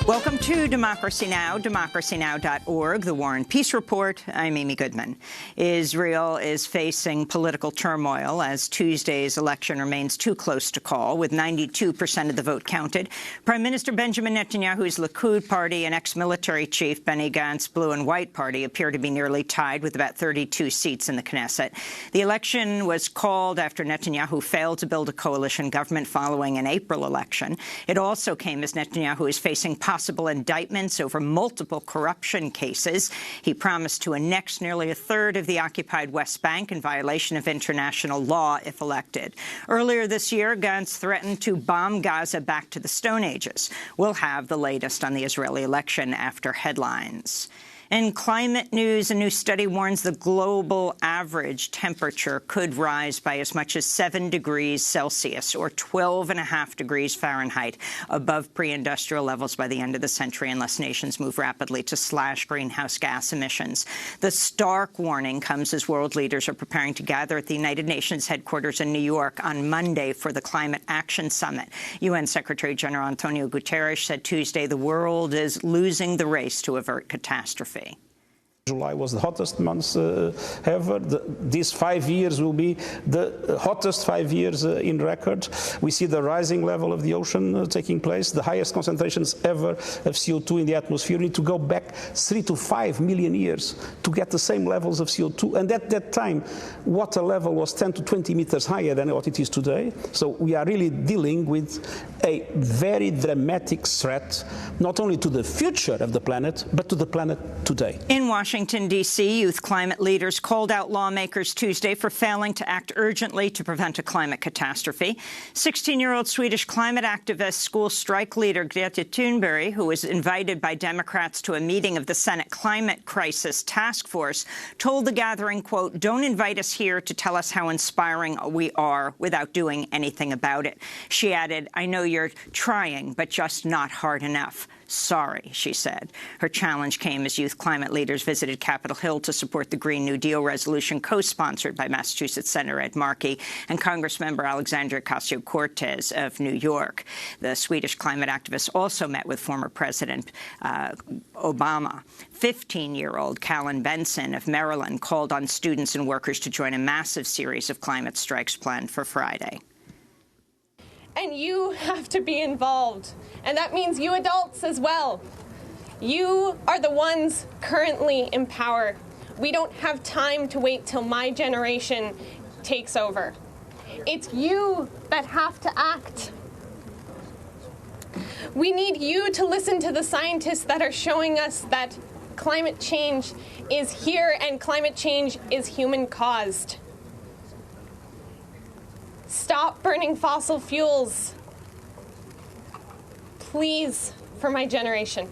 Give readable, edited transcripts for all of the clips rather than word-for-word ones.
Welcome to Democracy Now!, democracynow.org, the War and Peace Report. I'm Amy Goodman. Israel is facing political turmoil as Tuesday's election remains too close to call, with 92% of the vote counted. Prime Minister Benjamin Netanyahu's Likud party and ex-military chief Benny Gantz's Blue and White party appear to be nearly tied with about 32 seats in the Knesset. The election was called after Netanyahu failed to build a coalition government following an April election. It also came as Netanyahu is facing possible indictments over multiple corruption cases. He promised to annex nearly a third of the occupied West Bank in violation of international law if elected. Earlier this year, Gantz threatened to bomb Gaza back to the Stone Ages. We'll have the latest on the Israeli election after headlines. In climate news, a new study warns the global average temperature could rise by as much as 7 degrees Celsius, or 12.5 degrees Fahrenheit, above pre-industrial levels by the end of the century, unless nations move rapidly to slash greenhouse gas emissions. The stark warning comes as world leaders are preparing to gather at the United Nations headquarters in New York on Monday for the Climate Action Summit. UN Secretary General Antonio Guterres said Tuesday the world is losing the race to avert catastrophe. July was the hottest month ever. These 5 years will be the hottest 5 years in record. We see the rising level of the ocean taking place, the highest concentrations ever of CO2 in the atmosphere. We need to go back 3 to 5 million years to get the same levels of CO2. And at that time, water level was 10 to 20 meters higher than what it is today. So we are really dealing with a very dramatic threat, not only to the future of the planet, but to the planet today. In Washington, D.C., youth climate leaders called out lawmakers Tuesday for failing to act urgently to prevent a climate catastrophe. 16-year-old Swedish climate activist, school strike leader Greta Thunberg, who was invited by Democrats to a meeting of the Senate Climate Crisis Task Force, told the gathering, quote, "Don't invite us here to tell us how inspiring we are without doing anything about it." She added, "I know you're trying, but just not hard enough. Sorry," she said. Her challenge came as youth climate leaders visited Capitol Hill to support the Green New Deal resolution co-sponsored by Massachusetts Senator Ed Markey and Congressmember Alexandria Ocasio-Cortez of New York. The Swedish climate activist also met with former President Obama. 15-year-old Callan Benson of Maryland called on students and workers to join a massive series of climate strikes planned for Friday. And you have to be involved. And that means you adults as well. You are the ones currently in power. We don't have time to wait till my generation takes over. It's you that have to act. We need you to listen to the scientists that are showing us that climate change is here and climate change is human-caused. Stop burning fossil fuels, please, for my generation.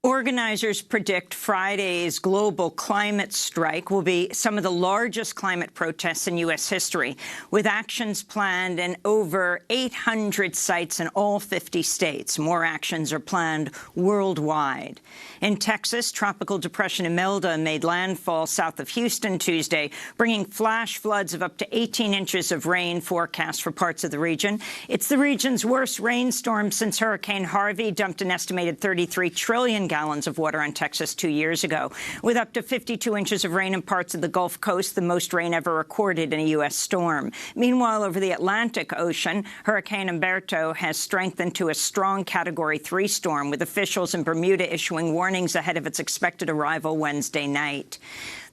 Organizers predict Friday's global climate strike will be some of the largest climate protests in U.S. history, with actions planned in over 800 sites in all 50 states. More actions are planned worldwide. In Texas, Tropical Depression Imelda made landfall south of Houston Tuesday, bringing flash floods of up to 18 inches of rain forecast for parts of the region. It's the region's worst rainstorm since Hurricane Harvey dumped an estimated 33 trillion gallons of water on Texas 2 years ago, with up to 52 inches of rain in parts of the Gulf Coast, the most rain ever recorded in a U.S. storm. Meanwhile, over the Atlantic Ocean, Hurricane Umberto has strengthened to a strong Category 3 storm, with officials in Bermuda issuing warnings ahead of its expected arrival Wednesday night.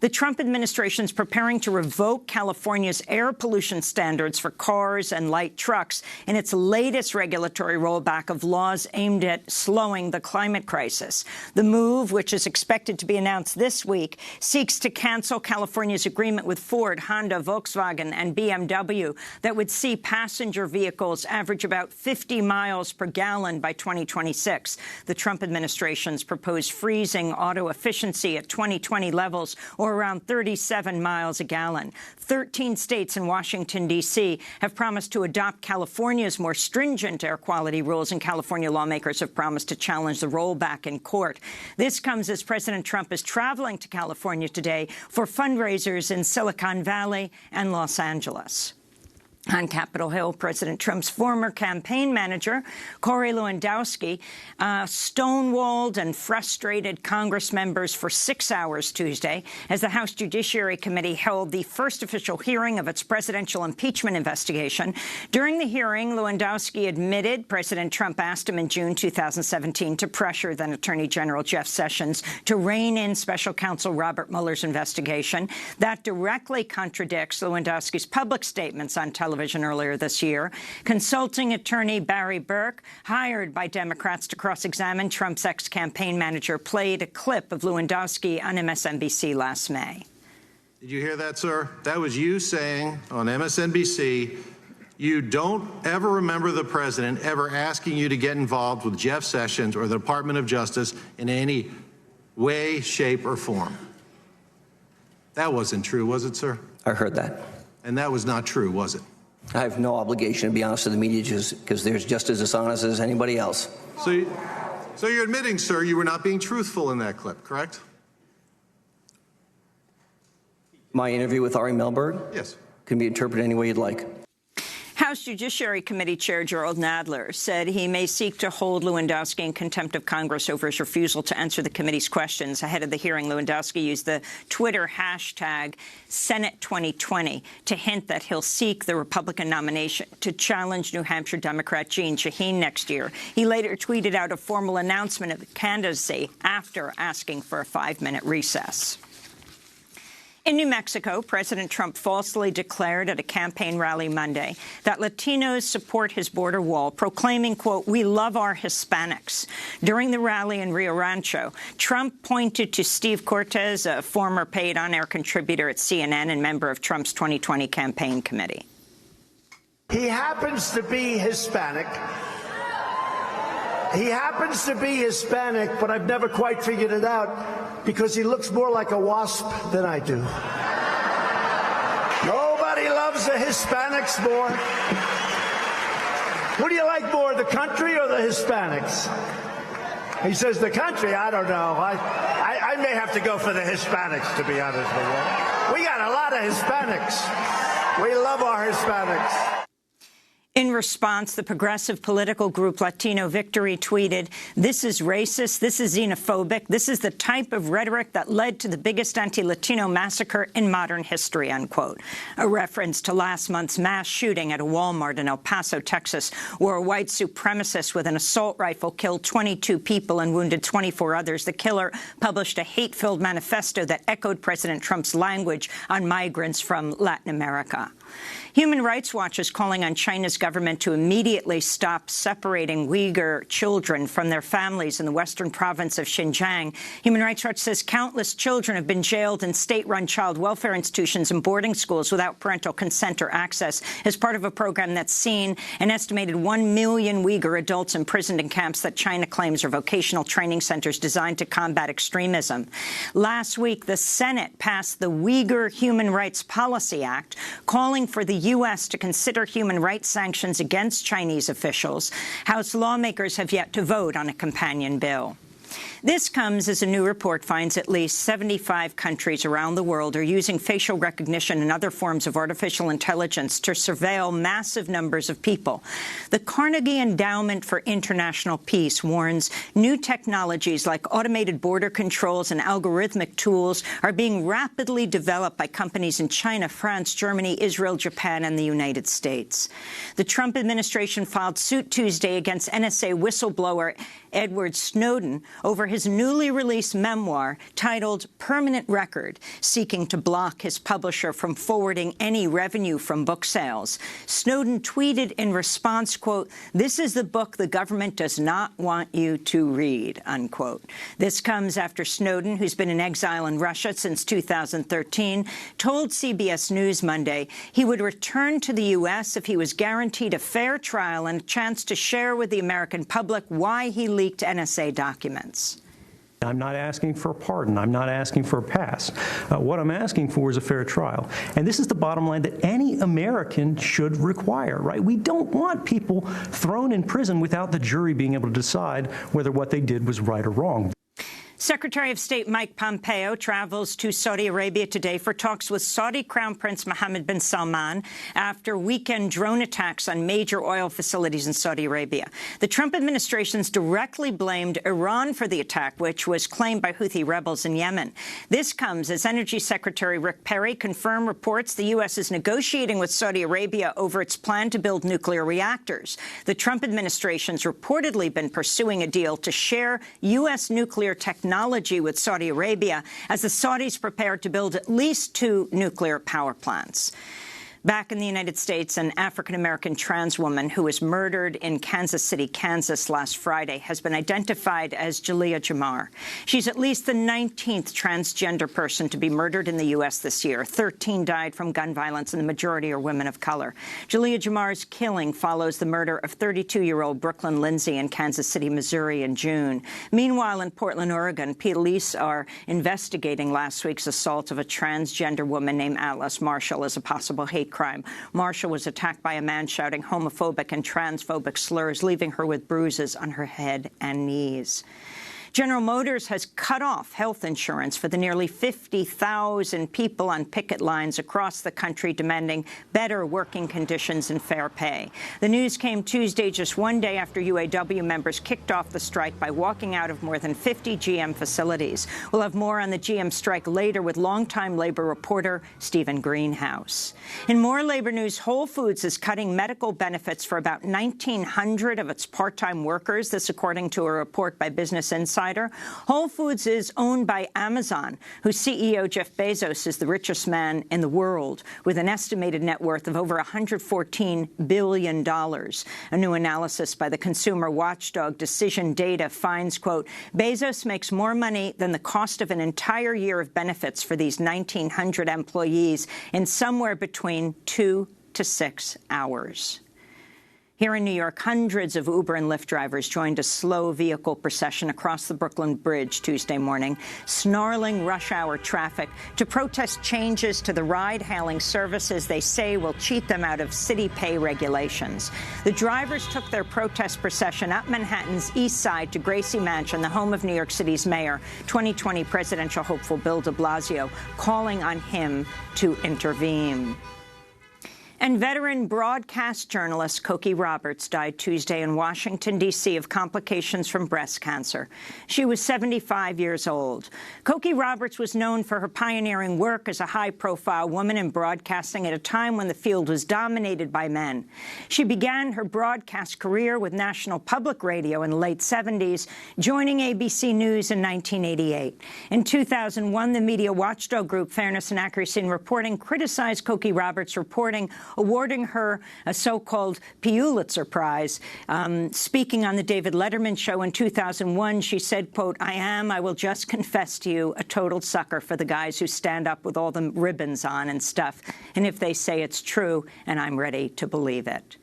The Trump administration is preparing to revoke California's air pollution standards for cars and light trucks in its latest regulatory rollback of laws aimed at slowing the climate crisis. The move, which is expected to be announced this week, seeks to cancel California's agreement with Ford, Honda, Volkswagen, and BMW that would see passenger vehicles average about 50 miles per gallon by 2026. The Trump administration's proposed freezing auto efficiency at 2020 levels, or around 37 miles a gallon. 13 states and Washington, D.C. have promised to adopt California's more stringent air quality rules, and California lawmakers have promised to challenge the rollback in court. This comes as President Trump is traveling to California today for fundraisers in Silicon Valley and Los Angeles. On Capitol Hill, President Trump's former campaign manager, Lewandowski, stonewalled and frustrated Congress members for 6 hours Tuesday as the House Judiciary Committee held the first official hearing of its presidential impeachment investigation. During the hearing, Lewandowski admitted President Trump asked him in June 2017 to pressure then Attorney General Jeff Sessions to rein in special counsel Robert Mueller's investigation. That directly contradicts Lewandowski's public statements on television earlier this year. Consulting attorney Barry Burke, hired by Democrats to cross-examine Trump's ex-campaign manager, played a clip of Lewandowski on MSNBC last May. Did you hear that, sir? That was you saying on MSNBC, you don't ever remember the president ever asking you to get involved with Jeff Sessions or the Department of Justice in any way, shape, or form. That wasn't true, was it, sir? I heard that. And that was not true, was it? I have no obligation to be honest with the media because they're just as dishonest as anybody else. So you're admitting, sir, you were not being truthful in that clip, correct? My interview with Ari Melberg? Yes. Can be interpreted any way you'd like. House Judiciary Committee Chair Gerald Nadler said he may seek to hold Lewandowski in contempt of Congress over his refusal to answer the committee's questions. Ahead of the hearing, Lewandowski used the Twitter hashtag Senate2020 to hint that he'll seek the Republican nomination to challenge New Hampshire Democrat Jeanne Shaheen next year. He later tweeted out a formal announcement of candidacy after asking for a 5-minute recess. In New Mexico, President Trump falsely declared at a campaign rally Monday that Latinos support his border wall, proclaiming, quote, "We love our Hispanics." During the rally in Rio Rancho, Trump pointed to Steve Cortes, a former paid on-air contributor at CNN and member of Trump's 2020 campaign committee. He happens to be Hispanic. But I've never quite figured it out because he looks more like a wasp than I do. Nobody loves the Hispanics more. What do you like more, the country or the Hispanics? He says the country. I don't know. I may have to go for the Hispanics, to be honest with you. We got a lot of Hispanics. We love our Hispanics. In response, the progressive political group Latino Victory tweeted, "This is racist, this is xenophobic, this is the type of rhetoric that led to the biggest anti-Latino massacre in modern history," unquote. A reference to last month's mass shooting at a Walmart in El Paso, Texas, where a white supremacist with an assault rifle killed 22 people and wounded 24 others. The killer published a hate-filled manifesto that echoed President Trump's language on migrants from Latin America. Human Rights Watch is calling on China's government to immediately stop separating Uighur children from their families in the western province of Xinjiang. Human Rights Watch says countless children have been jailed in state-run child welfare institutions and boarding schools without parental consent or access as part of a program that's seen an estimated 1 million Uighur adults imprisoned in camps that China claims are vocational training centers designed to combat extremism. Last week, the Senate passed the Uighur Human Rights Policy Act, calling for the U.S. to consider human rights sanctions against Chinese officials. House lawmakers have yet to vote on a companion bill. This comes as a new report finds at least 75 countries around the world are using facial recognition and other forms of artificial intelligence to surveil massive numbers of people. The Carnegie Endowment for International Peace warns new technologies like automated border controls and algorithmic tools are being rapidly developed by companies in China, France, Germany, Israel, Japan, and the United States. The Trump administration filed suit Tuesday against NSA whistleblower Edward Snowden over his newly released memoir titled Permanent Record, seeking to block his publisher from forwarding any revenue from book sales. Snowden tweeted in response, quote, "This is the book the government does not want you to read," unquote. This comes after Snowden, who's been in exile in Russia since 2013, told CBS News Monday he would return to the U.S. if he was guaranteed a fair trial and a chance to share with the American public why he leaked NSA documents. I'm not asking for a pardon. I'm not asking for a pass. What I'm asking for is a fair trial. And this is the bottom line that any American should require, right? We don't want people thrown in prison without the jury being able to decide whether what they did was right or wrong. Secretary of State Mike Pompeo travels to Saudi Arabia today for talks with Saudi Crown Prince Mohammed bin Salman after weekend drone attacks on major oil facilities in Saudi Arabia. The Trump administration's directly blamed Iran for the attack, which was claimed by Houthi rebels in Yemen. This comes as Energy Secretary Rick Perry confirmed reports the U.S. is negotiating with Saudi Arabia over its plan to build nuclear reactors. The Trump administration's reportedly been pursuing a deal to share U.S. nuclear technology with Saudi Arabia as the Saudis prepare to build at least 2 nuclear power plants. Back in the United States, an African-American trans woman who was murdered in Kansas City, Kansas last Friday has been identified as Jaliyah Jamar. She's at least the 19th transgender person to be murdered in the U.S. this year. 13 died from gun violence, and the majority are women of color. Jaliyah Jamar's killing follows the murder of 32-year-old Brooklyn Lindsay in Kansas City, Missouri in June. Meanwhile, in Portland, Oregon, police are investigating last week's assault of a transgender woman named Atlas Marshall as a possible hate crime. Marshall was attacked by a man shouting homophobic and transphobic slurs, leaving her with bruises on her head and knees. General Motors has cut off health insurance for the nearly 50,000 people on picket lines across the country demanding better working conditions and fair pay. The news came Tuesday, just one day after UAW members kicked off the strike by walking out of more than 50 GM facilities. We'll have more on the GM strike later with longtime labor reporter Stephen Greenhouse. In more labor news, Whole Foods is cutting medical benefits for about 1,900 of its part-time workers, this according to a report by Business Insider. Whole Foods is owned by Amazon, whose CEO Jeff Bezos is the richest man in the world, with an estimated net worth of over $114 billion. A new analysis by the consumer watchdog Decision Data finds, quote, Bezos makes more money than the cost of an entire year of benefits for these 1,900 employees in somewhere between 2 to 6 hours. Here in New York, hundreds of Uber and Lyft drivers joined a slow vehicle procession across the Brooklyn Bridge Tuesday morning, snarling rush-hour traffic to protest changes to the ride-hailing services they say will cheat them out of city pay regulations. The drivers took their protest procession up Manhattan's East Side to Gracie Mansion, the home of New York City's mayor, 2020 presidential hopeful Bill de Blasio, calling on him to intervene. And veteran broadcast journalist Cokie Roberts died Tuesday in Washington, D.C. of complications from breast cancer. She was 75 years old. Cokie Roberts was known for her pioneering work as a high-profile woman in broadcasting at a time when the field was dominated by men. She began her broadcast career with National Public Radio in the late 70s, joining ABC News in 1988. In 2001, the media watchdog group Fairness and Accuracy in Reporting criticized Cokie Roberts' reporting, awarding her a so-called Pulitzer Prize. Speaking on the David Letterman show in 2001, she said, quote, I will just confess to you, a total sucker for the guys who stand up with all the ribbons on and stuff. And if they say it's true, and I'm ready to believe it.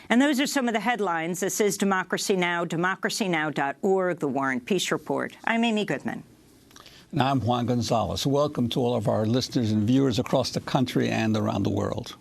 And those are some of the headlines. This is Democracy Now!, democracynow.org, The War and Peace Report. I'm Amy Goodman. And I'm Juan Gonzalez. Welcome to all of our listeners and viewers across the country and around the world.